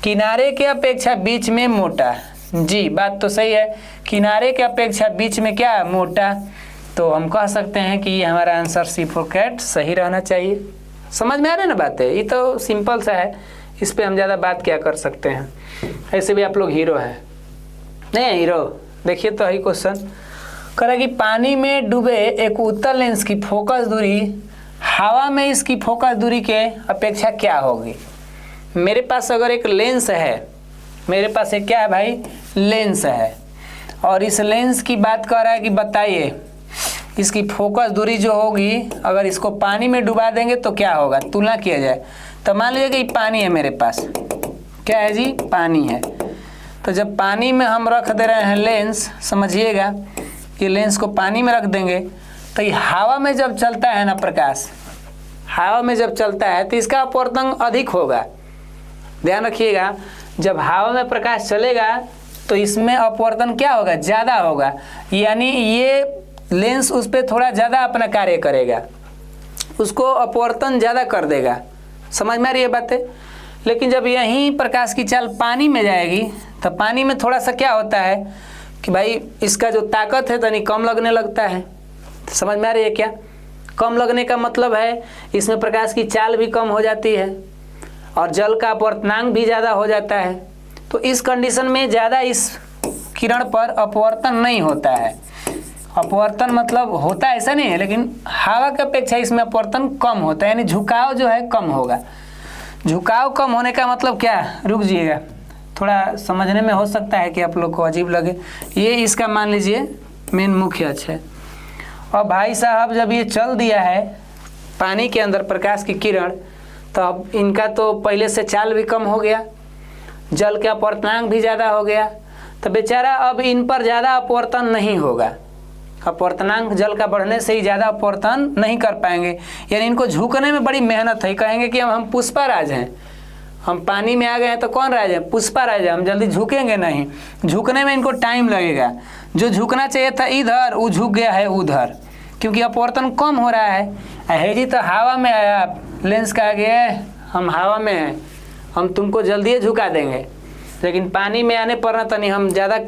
किनारे के अपेक्षा बीच में मोटा। जी बात तो सही है, किनारे के अपेक्षा बीच में क्या मोटा। तो हम कह सकते हैं कि ये हमारा आंसर सी फॉर कैट सही रहना चाहिए। समझ में आ रहा है ना बातें? ये तो सिंपल सा है, इस पे हम ज़्यादा बात क्या कर सकते हैं। ऐसे भी आप लोग हीरो हैं, नहीं हीरो? देखिए तो यही क्वेश्चन करा कि पानी में डूबे एक उत्तल लेंस की फोकस दूरी हवा में इसकी फोकस दूरी के अपेक्षा क्या होगी। मेरे पास अगर एक लेंस है, मेरे पास एक क्या है भाई, लेंस है, और इस लेंस की बात कर रहा है कि बताइए इसकी फोकस दूरी जो होगी, अगर इसको पानी में डुबा देंगे तो क्या होगा, तुलना किया जाए तो मान लीजिए कि पानी है मेरे पास, क्या है जी, पानी है। तो जब पानी में हम रख दे रहे हैं लेंस, समझिएगा कि लेंस को पानी में रख देंगे तो ये हवा में जब चलता है ना प्रकाश, हवा में जब चलता है तो इसका अपवर्तन अधिक होगा। ध्यान रखिएगा, जब हवा में प्रकाश चलेगा तो इसमें अपवर्तन क्या होगा, ज़्यादा होगा। यानी ये लेंस उस पर थोड़ा ज़्यादा अपना कार्य करेगा, उसको अपवर्तन ज़्यादा कर देगा। समझ में आ रही है बातें? लेकिन जब यहीं प्रकाश की चाल पानी में जाएगी तो पानी में थोड़ा सा क्या होता है कि भाई इसका जो ताकत है तनी कम लगने लगता है। समझ में आ रही है क्या? कम लगने का मतलब है इसमें प्रकाश की चाल भी कम हो जाती है और जल का अपवर्तनांक भी ज़्यादा हो जाता है। तो इस कंडीशन में ज़्यादा इस किरण पर अपवर्तन नहीं होता है। अपवर्तन मतलब होता है ऐसा नहीं है, लेकिन हवा की अपेक्षा इसमें अपवर्तन कम होता है, यानी झुकाव जो है कम होगा। झुकाव कम होने का मतलब क्या, रुक जाइएगा, थोड़ा समझने में हो सकता है कि आप लोग को अजीब लगे। ये इसका मान लीजिए मेन मुख्य अक्ष है, और भाई साहब जब ये चल दिया है पानी के अंदर प्रकाश की किरण, तो अब इनका तो पहले से चाल भी कम हो गया, जल का अपवर्तनांक भी ज़्यादा हो गया, तो बेचारा अब इन पर ज़्यादा अपवर्तन नहीं होगा। अपवर्तनांक जल का बढ़ने से ही ज़्यादा अपवर्तन नहीं कर पाएंगे, यानी इनको झुकने में बड़ी मेहनत है। कहेंगे कि हम पुष्पाराज हैं, हम पानी में आ गए हैं तो कौन राज है, पुष्पाराज है, हम जल्दी झुकेंगे नहीं, झुकने में इनको टाइम लगेगा। जो झुकना चाहिए था इधर, वो झुक गया है उधर, क्योंकि अपवर्तन कम हो रहा है जी। तो हवा में आया, लेंस का गया हम हवा में हैं, हम तुमको जल्दी झुका देंगे, लेकिन पानी में आने पर ना तनी हम ज़्यादा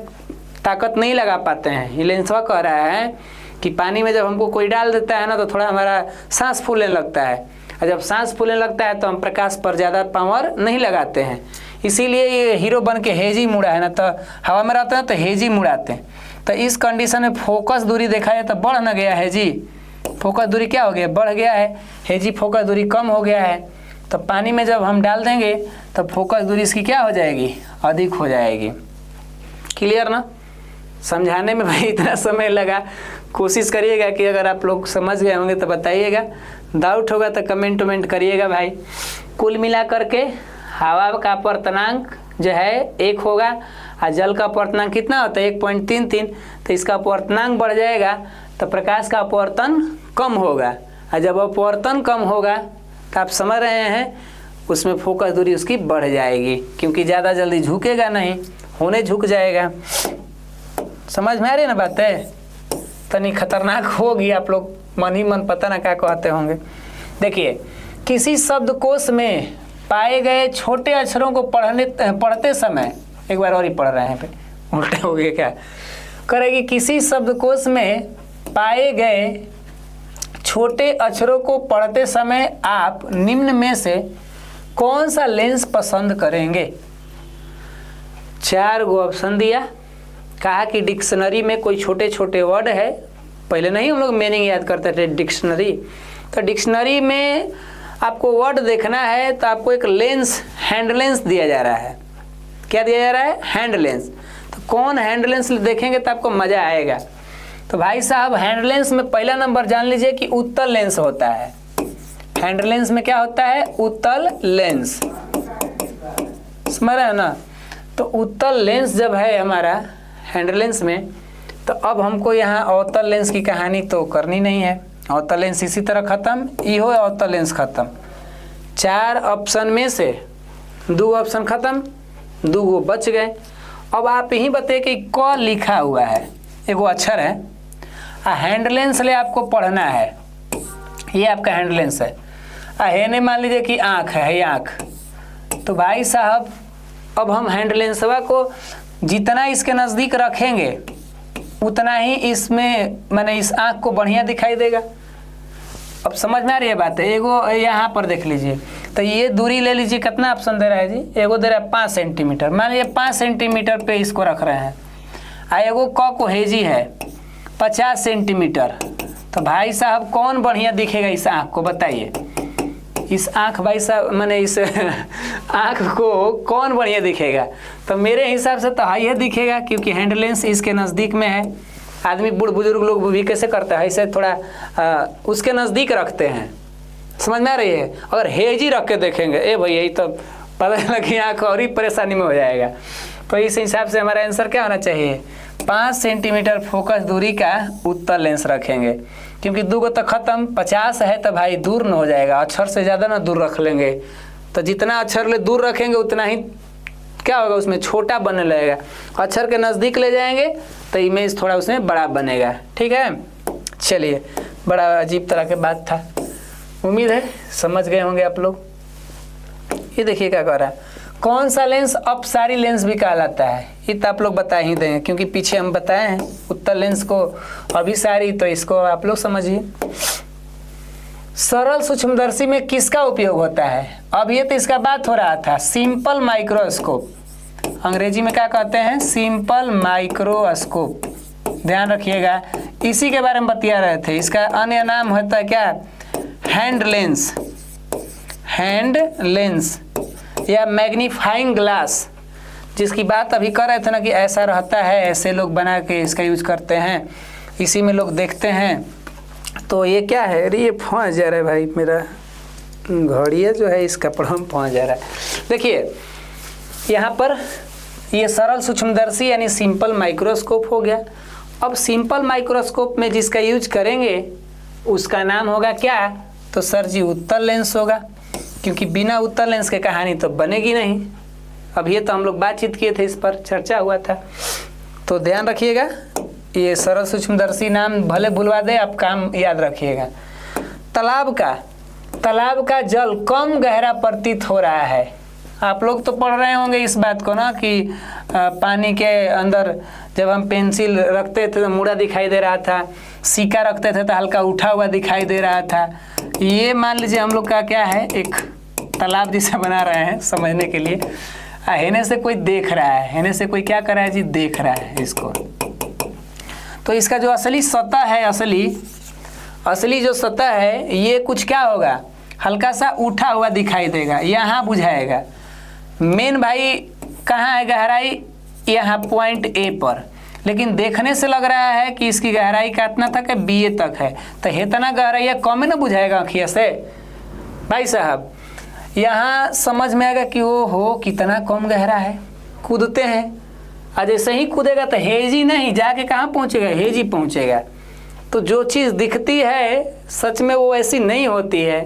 ताकत नहीं लगा पाते हैं। ये लेंसवा कह रहा है कि पानी में जब हमको कोई डाल देता है ना तो थोड़ा हमारा सांस फूलने लगता है, और जब सांस फूलने लगता है तो हम प्रकाश पर ज़्यादा पावर नहीं लगाते हैं, इसीलिए ये हीरो बन के हेजी मुड़ा है ना, तो हवा में रहते हैं तो हेजी मुड़ाते हैं। तो इस कंडीशन में फोकस दूरी देखा जाए तो बढ़ न गया है जी, फोकस दूरी क्या हो गया, बढ़ गया है। हेजी फोकस दूरी कम हो गया है, तो पानी में जब हम डाल देंगे तो फोकस दूरी इसकी क्या हो जाएगी, अधिक हो जाएगी। क्लियर ना? समझाने में भाई इतना समय लगा, कोशिश करिएगा कि अगर आप लोग समझ गए होंगे तो बताइएगा, डाउट होगा तो कमेंट करिएगा भाई। कुल मिला करके हवा का अपवर्तनांक जो है 1 होगा और जल का अपवर्तनांक कितना होता है 1.33, तो इसका अपवर्तनांक बढ़ जाएगा तो प्रकाश का अपवर्तन कम होगा, और जब अपवर्तन कम होगा तो आप समझ रहे हैं उसमें फोकस दूरी उसकी बढ़ जाएगी, क्योंकि ज़्यादा जल्दी झुकेगा नहीं, होने झुक जाएगा। समझ में आ रही है ना बातें? तनी खतरनाक होगी, आप लोग मन ही मन पता ना क्या कहते होंगे। देखिए, किसी शब्दकोश में पाए गए छोटे अक्षरों को पढ़ते समय, एक बार और ही पढ़ रहे हैं पे उल्टे हो गए क्या, करेगी किसी शब्दकोश में पाए गए छोटे अक्षरों को पढ़ते समय आप निम्न में से कौन सा लेंस पसंद करेंगे? 4 गो ऑप्शन दिया, कहा कि डिक्शनरी में कोई छोटे छोटे वर्ड है, पहले नहीं हम लोग मीनिंग याद करते थे डिक्शनरी, तो डिक्शनरी में आपको वर्ड देखना है तो आपको एक लेंस, हैंड लेंस दिया जा रहा है। क्या दिया जा रहा है? Hand lens. तो कौन हैंड लेंस देखेंगे तो आपको मज़ा आएगा। तो भाई साहब, हैंड लेंस में पहला नंबर जान लीजिए कि उत्तल लेंस होता है। हैंड लेंस में क्या होता है? उत्तल लेंस। समझ रहे हैं ना? तो उत्तल लेंस जब है हमारा हैंड लेंस में, तो अब हमको यहाँ अवतल लेंस की कहानी तो करनी नहीं है। अवतल लेंस इसी तरह ख़त्म, इहो अवतल लेंस ख़त्म। 4 ऑप्शन में से 2 ऑप्शन ख़त्म, 2 गो बच गए। अब आप यही बताइए कि क लिखा हुआ है, एगो अक्षर है, हैंड लेंस ले आपको पढ़ना है, ये आपका हैंड लेंस है। हेने मान लीजिए कि आँख है, ये आँख। तो भाई साहब, अब हम हैंड लेंसवा को जितना इसके नज़दीक रखेंगे उतना ही इसमें माने इस आँख को बढ़िया दिखाई देगा। अब समझ में आ रही है बात है? एगो यहाँ पर देख लीजिए, तो ये दूरी ले लीजिए, कितना ऑप्शन दे रहा है जी? एगो दे रहा है 5 सेंटीमीटर, मान लीजिए 5 सेंटीमीटर पे इसको रख रहे हैं। एगो क को हेजी है 50 सेंटीमीटर। तो भाई साहब कौन बढ़िया दिखेगा इस आँख को, बताइए? इस आँख भाई साहब माने इस आँख को कौन बढ़िया दिखेगा? तो मेरे हिसाब से तो हाई दिखेगा, क्योंकि हैंड लेंस इसके नज़दीक में है। आदमी बूढ़ बुजुर्ग लोग भी कैसे करता है, ऐसे थोड़ा उसके नज़दीक रखते हैं। समझ में आ रही है? अगर हेजी रख के देखेंगे, ए भैया ये तो पता चला कि आँख और ही परेशानी में हो जाएगा। तो इस हिसाब से हमारा आंसर क्या होना चाहिए? 5 सेंटीमीटर फोकस दूरी का उत्तल लेंस रखेंगे, क्योंकि 2 गो तो ख़त्म, 50 है तो भाई दूर न हो जाएगा। अक्षर से ज़्यादा ना दूर रख लेंगे, तो जितना अक्षर ले दूर रखेंगे उतना ही क्या होगा, उसमें छोटा बनने लगेगा। अक्षर के नज़दीक ले जाएंगे तो इमेज थोड़ा उसमें बड़ा बनेगा। ठीक है, चलिए, बड़ा अजीब तरह के बात था, उम्मीद है समझ गए होंगे आप लोग। ये देखिए क्या कह रहा है, कौन सा लेंस अपसारी लेंस भी कहलाता है? ये तो आप लोग बता ही देंगे, क्योंकि पीछे हम बताए हैं उत्तल लेंस को अभिसारी, तो इसको आप लोग समझिए। सरल सूक्ष्मदर्शी में किसका उपयोग होता है? अब ये तो इसका बात हो रहा था, सिंपल माइक्रोस्कोप, अंग्रेजी में क्या कहते हैं? Simple microscope. ध्यान रखिएगा, इसी के बारे में बतिया रहे थे। इसका अन्य नाम होता है क्या? हैंड लेंस, हैंड लेंस या मैग्नीफाइंग ग्लास, जिसकी बात अभी कर रहे थे ना कि ऐसा रहता है, ऐसे लोग बना के इसका यूज करते हैं, इसी में लोग देखते हैं। तो ये क्या है? अरे ये फंस जा रहा है भाई, मेरा घड़िया जो है इस कपड़ा में फंस जा रहा है। देखिए यहाँ पर ये सरल सूक्ष्मदर्शी यानी सिंपल माइक्रोस्कोप हो गया। अब सिंपल माइक्रोस्कोप में जिसका यूज करेंगे उसका नाम होगा क्या? तो सर जी उत्तल लेंस होगा, क्योंकि बिना उत्तल लेंस के कहानी तो बनेगी नहीं। अब ये तो हम लोग बातचीत किए थे, इस पर चर्चा हुआ था, तो ध्यान रखिएगा। ये सरल सूक्ष्मदर्शी नाम भले भुलवा दे, आप काम याद रखिएगा। तालाब का जल कम गहरा प्रतीत हो रहा है। आप लोग तो पढ़ रहे होंगे इस बात को ना कि पानी के अंदर जब हम पेंसिल रखते थे तो मुड़ा दिखाई दे रहा था, सिक्का रखते थे तो हल्का उठा हुआ दिखाई दे रहा था। ये मान लीजिए हम लोग का क्या है, एक तालाब जैसा बना रहे हैं समझने के लिए। हेने से कोई देख रहा है, हेने से कोई क्या कर रहा है जी, देख रहा है इसको। तो इसका जो असली सतह है, असली जो सतह है, ये कुछ क्या होगा, हल्का सा उठा हुआ दिखाई देगा, यहाँ बुझाएगा। मेन भाई कहाँ है गहराई, यहाँ पॉइंट ए पर, लेकिन देखने से लग रहा है कि इसकी गहराई कितना तक है, बी तक है। तो इतना गहराई कम ही ना बुझाएगा आँखिया से भाई साहब। यहाँ समझ में आएगा कि वो हो कितना कम गहरा है। कूदते हैं, आज ऐसे ही कूदेगा तो हेजी नहीं, जाके कहाँ पहुँचेगा, हेजी पहुँचेगा। तो जो चीज़ दिखती है सच में वो ऐसी नहीं होती है।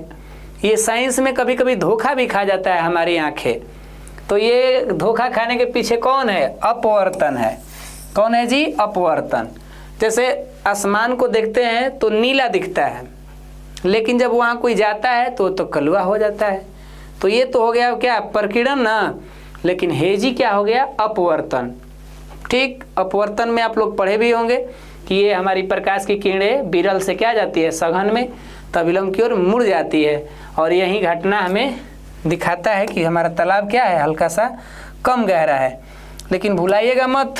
ये साइंस में कभी कभी धोखा भी खा जाता है हमारी आंखें। तो ये धोखा खाने के पीछे कौन है, अपवर्तन है। कौन है जी, अपवर्तन। जैसे आसमान को देखते हैं तो नीला दिखता है, लेकिन जब वहाँ कोई जाता है तो कलुआ हो जाता है। तो ये तो हो गया क्या, प्रकीर्णन ना, लेकिन हेजी क्या हो गया, अपवर्तन। ठीक, अपवर्तन में आप लोग पढ़े भी होंगे कि ये हमारी प्रकाश की किरणें विरल से क्या जाती है, सघन में, तब विलंब की ओर मुड़ जाती है। और यही घटना हमें दिखाता है कि हमारा तालाब क्या है, हल्का सा कम गहरा है। लेकिन भुलाइएगा मत,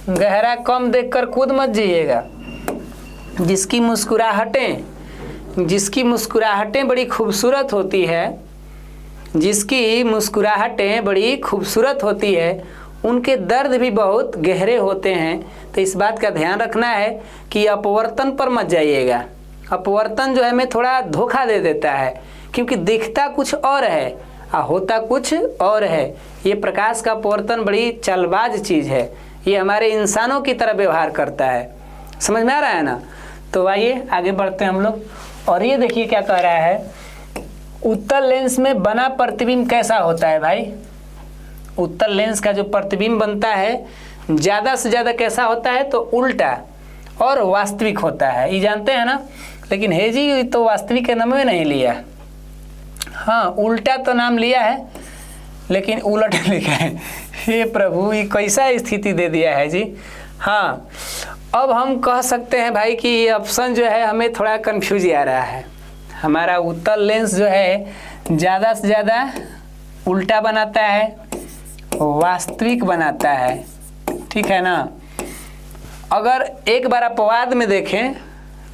गहरा कम देखकर कूद मत जाइएगा। जिसकी मुस्कुराहटें बड़ी खूबसूरत होती है, जिसकी मुस्कुराहटें बड़ी खूबसूरत होती है, उनके दर्द भी बहुत गहरे होते हैं। तो इस बात का ध्यान रखना है कि अपवर्तन पर मत जाइएगा। अपवर्तन जो है हमें थोड़ा धोखा दे देता है, क्योंकि दिखता कुछ और है और होता कुछ और है। ये प्रकाश का अपवर्तन बड़ी चालबाज चीज़ है, ये हमारे इंसानों की तरह व्यवहार करता है। समझ में आ रहा है ना। तो आइए आगे बढ़ते हैं हम लोग। और ये देखिए क्या कह रहा है, उत्तल लेंस में बना प्रतिबिंब कैसा होता है भाई। उत्तल लेंस का जो प्रतिबिंब बनता है ज़्यादा से ज़्यादा कैसा होता है, तो उल्टा और वास्तविक होता है, ये जानते हैं ना। लेकिन हेजी तो वास्तविक के नाम में नहीं लिया, हाँ उल्टा तो नाम लिया है लेकिन उलट लिखा है। हे प्रभु, ये कैसा स्थिति दे दिया है जी। हाँ, अब हम कह सकते हैं भाई कि ये ऑप्शन जो है हमें थोड़ा कन्फ्यूज आ रहा है। हमारा उत्तल लेंस जो है ज़्यादा से ज़्यादा उल्टा बनाता है, वास्तविक बनाता है, ठीक है ना। अगर एक बार अपवाद में देखें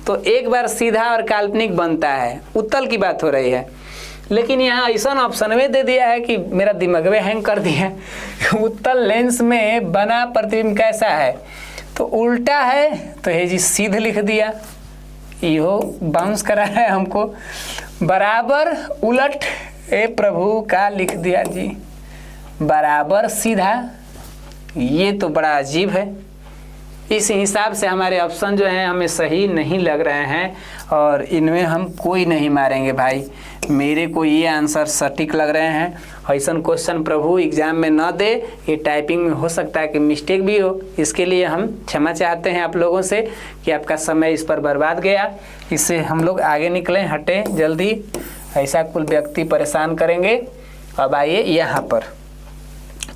तो एक बार सीधा और काल्पनिक बनता है, उत्तल की बात हो रही है। लेकिन यहाँ ऐसा ऑप्शन में दे दिया है कि मेरा दिमाग में हैंग कर दिया। उत्तल लेंस में बना प्रतिबिंब कैसा है, तो उल्टा है, तो ये जी सीध लिख दिया, यो बाउंस करा है हमको। बराबर उलट ए प्रभु का लिख दिया जी, बराबर सीधा। ये तो बड़ा अजीब है। इस हिसाब से हमारे ऑप्शन जो हैं हमें सही नहीं लग रहे हैं और इनमें हम कोई नहीं मारेंगे भाई। मेरे को ये आंसर सटीक लग रहे हैं। ऐसा क्वेश्चन प्रभु एग्जाम में न दे, ये टाइपिंग में हो सकता है कि मिस्टेक भी हो। इसके लिए हम क्षमा चाहते हैं आप लोगों से कि आपका समय इस पर बर्बाद गया। इससे हम लोग आगे निकलें, हटें जल्दी, ऐसा कुल व्यक्ति परेशान करेंगे। अब आइए यहाँ पर,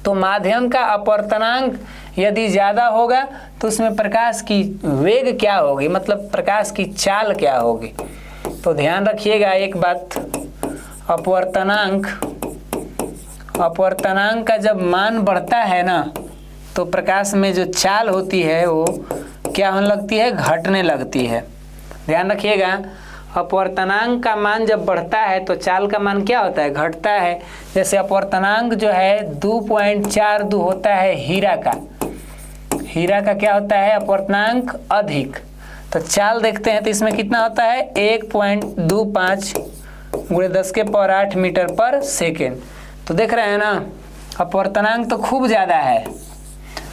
तो माध्यम का अपवर्तनांक यदि ज़्यादा होगा तो उसमें प्रकाश की वेग क्या होगी, मतलब प्रकाश की चाल क्या होगी। तो ध्यान रखिएगा एक बात, अपवर्तनांक का जब मान बढ़ता है ना, तो प्रकाश में जो चाल होती है वो क्या होने लगती है, घटने लगती है। ध्यान रखिएगा, अपवर्तनांक का मान जब बढ़ता है तो चाल का मान क्या होता है, घटता है। जैसे अपवर्तनांक जो है 2.42 होता है हीरा का क्या होता है, अपवर्तनांक अधिक। तो चाल देखते हैं तो इसमें कितना होता है, 1.25 × 10⁸ मीटर पर सेकेंड। तो देख रहे हैं ना, अपवर्तनांक तो खूब ज़्यादा है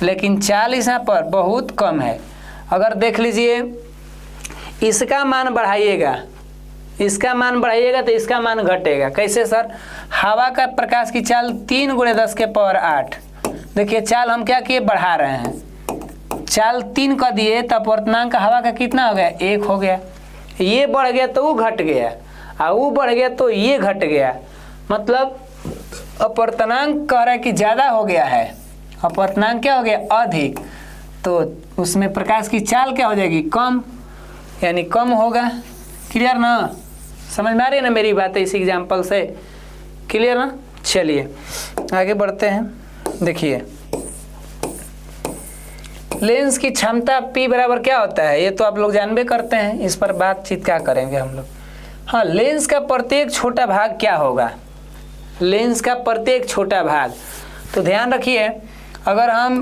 लेकिन चाल यहाँ पर बहुत कम है। अगर देख लीजिए, इसका मान बढ़ाइएगा तो इसका मान घटेगा। कैसे सर, हवा का प्रकाश की चाल 3 × 10⁸। देखिए चाल हम क्या किए, बढ़ा रहे हैं, चाल 3 कर दिए तो अपवर्तनांक हवा का कितना हो गया, 1 हो गया। ये बढ़ गया तो वो घट गया, और वो बढ़ गया तो ये घट गया। मतलब अपवर्तनांक कह रहा है कि ज़्यादा हो गया है, अपवर्तनांक क्या हो गया, अधिक। तो उसमें प्रकाश की चाल क्या हो जाएगी, कम, यानी कम होगा। क्लियर ना, समझ में आ रही है ना मेरी बात इस एग्जाम्पल से, क्लियर ना। चलिए आगे बढ़ते हैं। देखिए लेंस की क्षमता P बराबर क्या होता है, ये तो आप लोग जानबे करते हैं, इस पर बातचीत क्या करेंगे हम लोग। हाँ, लेंस का प्रत्येक छोटा भाग क्या होगा, लेंस का प्रत्येक छोटा भाग। तो ध्यान रखिए, अगर हम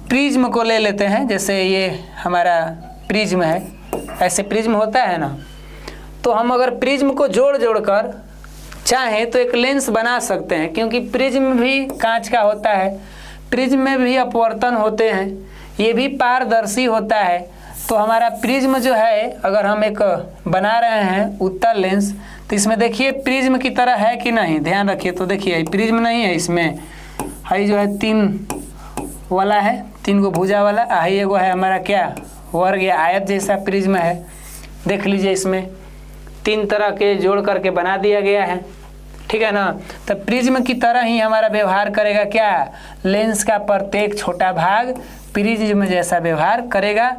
प्रिज्म को ले लेते हैं, जैसे ये हमारा प्रिज्म है, ऐसे प्रिज्म होता है ना, तो हम अगर प्रिज्म को जोड़ जोड़ कर चाहें तो एक लेंस बना सकते हैं, क्योंकि प्रिज्म भी कांच का होता है, प्रिज्म में भी अपवर्तन होते हैं, ये भी पारदर्शी होता है। तो हमारा प्रिज्म जो है, अगर हम एक बना रहे हैं उत्तल लेंस, तो इसमें देखिए प्रिज्म की तरह है कि नहीं, ध्यान रखिए। तो देखिए प्रिज्म नहीं है, इसमें है जो है 3 वाला है, 3 गो भुजा वाला, है एगो है हमारा क्या, वर्ग या आयत जैसा प्रिज्म है। देख लीजिए इसमें 3 तरह के जोड़ करके बना दिया गया है, ठीक है ना। तो प्रिज्म की तरह ही हमारा व्यवहार करेगा क्या, लेंस का प्रत्येक छोटा भाग प्रिज्म जैसा व्यवहार करेगा,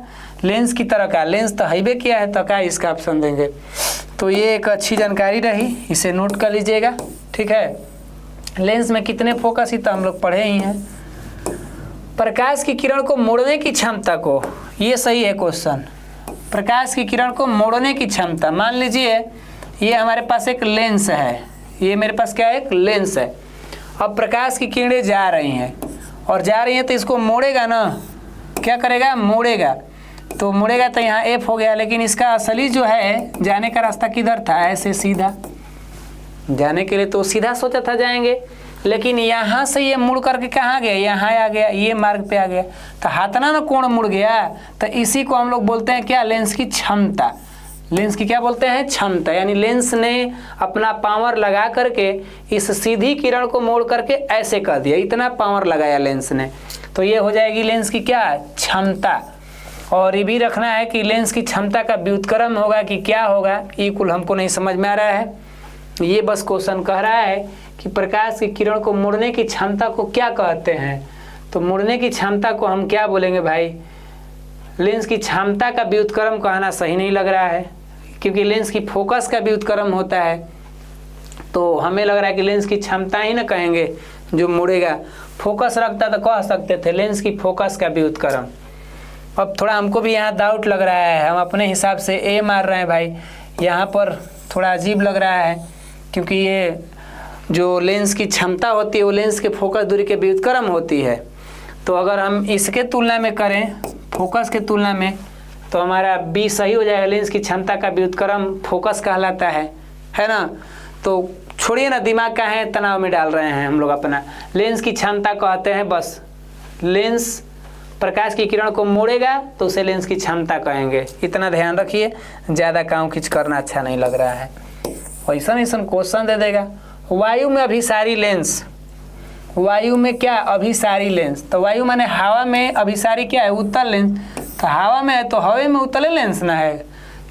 लेंस की तरह का। लेंस तो हाईवे किया है, तो क्या इसका ऑप्शन देंगे। तो ये एक अच्छी जानकारी रही, इसे नोट कर लीजिएगा, ठीक है। लेंस में कितने फोकस ही तो हम लोग पढ़े ही हैं। प्रकाश की किरण को मोड़ने की क्षमता को, ये सही है क्वेश्चन, प्रकाश की किरण को मोड़ने की क्षमता। मान लीजिए ये हमारे पास एक लेंस है, ये मेरे पास क्या है, एक लेंस है। अब प्रकाश की किरणें जा रही हैं और जा रही हैं, तो इसको मोड़ेगा ना, क्या करेगा, मोड़ेगा। तो मुड़ेगा तो यहाँ एफ हो गया, लेकिन इसका असली जो है जाने का रास्ता किधर था, ऐसे सीधा जाने के लिए तो सीधा सोचा था जाएंगे, लेकिन यहाँ से ये मुड़ करके कहाँ गया, यहाँ आ गया, ये मार्ग पे आ गया, तो हाथना ना कोण मुड़ गया। तो इसी को हम लोग बोलते हैं क्या, लेंस की क्षमता। लेंस की क्या बोलते हैं, क्षमता। यानी लेंस ने अपना पावर लगा करके इस सीधी किरण को मोड़ करके ऐसे कर दिया, इतना पावर लगाया लेंस ने, तो ये हो जाएगी लेंस की क्या, क्षमता। और ये भी रखना है कि लेंस की क्षमता का व्युत्क्रम होगा कि क्या होगा, ये कुल हमको नहीं समझ में आ रहा है। ये बस क्वेश्चन कह रहा है कि प्रकाश की किरण को मोड़ने की क्षमता को क्या कहते हैं। तो मोड़ने की क्षमता को हम क्या बोलेंगे भाई, लेंस की क्षमता का व्युत्क्रम कहना सही नहीं लग रहा है, क्योंकि लेंस की फोकस का व्युत्क्रम होता है। तो हमें लग रहा है कि लेंस की क्षमता ही ना कहेंगे जो मुड़ेगा, फोकस रखता तो कह सकते थे लेंस की फोकस का व्युत्क्रम। अब थोड़ा हमको भी यहाँ डाउट लग रहा है, हम अपने हिसाब से ए मार रहे हैं भाई, यहाँ पर थोड़ा अजीब लग रहा है, क्योंकि ये जो लेंस की क्षमता होती है वो लेंस के फोकस दूरी के व्युत्क्रम होती है। तो अगर हम इसके तुलना में करें, फोकस के तुलना में, तो हमारा बी सही हो जाएगा, लेंस की क्षमता का व्युत्क्रम फोकस कहलाता है ना। तो छोड़िए ना, दिमाग का है तनाव में डाल रहे हैं हम लोग अपना। लेंस की क्षमता कहते हैं बस, लेंस प्रकाश की किरण को मोड़ेगा तो उसे लेंस की क्षमता कहेंगे, इतना ध्यान रखिए, ज़्यादा काम खींच करना अच्छा नहीं लग रहा है। ऐसा क्वेश्चन दे देगा, वायु में अभिसारी लेंस, वायु में क्या, अभिसारी लेंस। तो वायु माने हवा में, अभिसारी क्या है, उत्तल लेंस। तो हवा में है तो हवा में उत्तल लेंस ना है,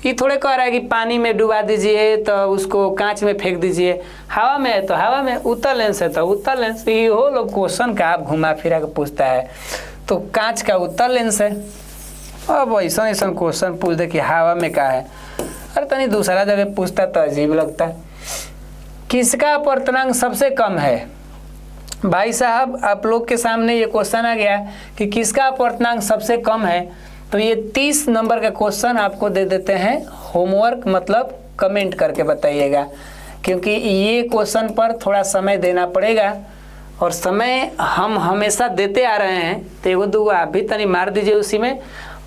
ये थोड़े कह रहा है कि पानी में डुबा दीजिए तो उसको कांच में फेंक दीजिए, हवा में है तो हवा में, उत्तल लेंस है तो उत्तल लेंस। ये हो लोग क्वेश्चन का आप घुमा फिरा के पूछता है, तो कांच का उत्तल लेंस है। अब ऐसा क्वेश्चन पूछ दे कि हवा में क्या है, अरे तनी दूसरा जगह पूछता तो अजीब लगता है। किसका अपवर्तनांक सबसे कम है, भाई साहब आप लोग के सामने ये क्वेश्चन आ गया कि किसका अपवर्तनांक सबसे कम है। तो ये 30 नंबर का क्वेश्चन आपको दे देते हैं होमवर्क, मतलब कमेंट करके बताइएगा, क्योंकि ये क्वेश्चन पर थोड़ा समय देना पड़ेगा, और समय हम हमेशा देते आ रहे हैं। तो एगो दूगो आप भी तनी मार दीजिए उसी में,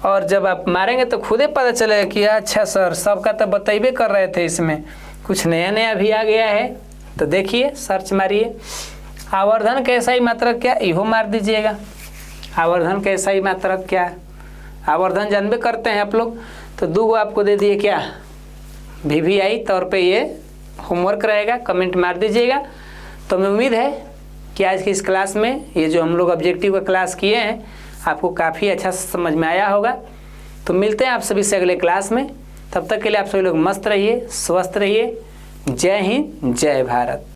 और जब आप मारेंगे तो खुद ही पता चलेगा कि अच्छा सर सबका तो बतेबे कर रहे थे, इसमें कुछ नया नया भी आ गया है। तो देखिए सर्च मारिए, आवर्धन का SI मात्रक क्या, इहो मार दीजिएगा, आवर्धन का SI मात्रक क्या, आवर्धन जानबे करते हैं आप लोग। तो दो आपको दे दिए क्या, VVI तौर पे ये होमवर्क रहेगा, कमेंट मार दीजिएगा। तो मैं उम्मीद है कि आज की इस क्लास में ये जो हम लोग ऑब्जेक्टिव का क्लास किए हैं आपको काफ़ी अच्छा समझ में आया होगा। तो मिलते हैं आप सभी से अगले क्लास में, तब तक के लिए आप सभी लोग मस्त रहिए, स्वस्थ रहिए। जय हिंद, जय भारत।